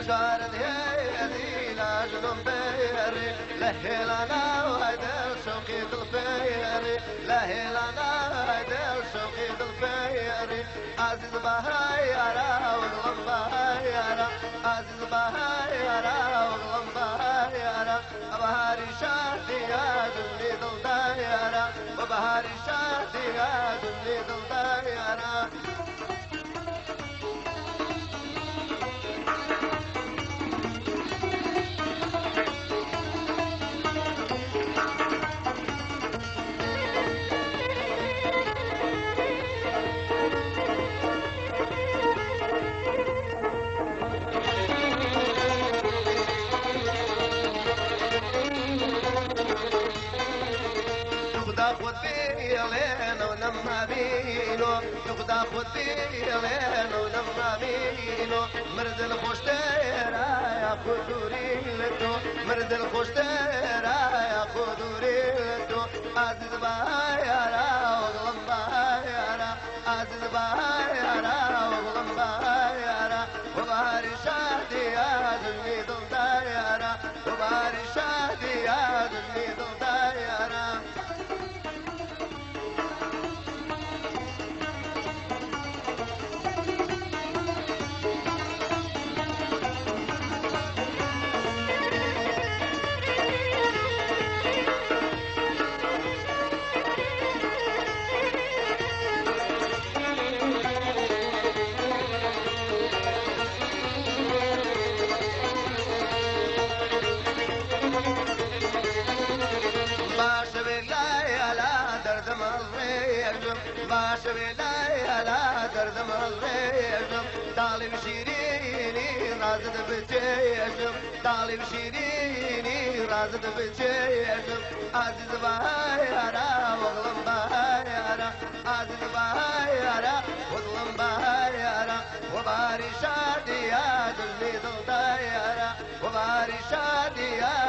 مشارد هذي لاجلهم بيري لهلانا وهيدا شوقي بالبيري لهلانا وهيدا شوقي بالبيري عزيز بهايرا وغلم بهايرا عزيز بهايرا وغلم بهايرا بهاري شادي يا دلي دل دايرا وبهاري شادي يا دلي دل دايرا خود فيلين ولما بينو تقدا خود فيلين ولما بينو مرد الخوش تيرا يا خدوري لتو مرد الخوش تيرا يا خدوري لتو عزيز بايرا وغلم بايرا عزيز بايرا وغلم بايرا وبهاري شادي يا دلي دل دايرا وبهاري شادي يا دلي دل دايرا باش بلاي لا دردم الريشم طالب شيريني رازد بتيشم طالب شيريني رازد بتيشم عزيز بايرا وغلم بايرا عزيز بايرا وغلم بايرا وباري شادي يا دلي دل دايرا وباري شادي يا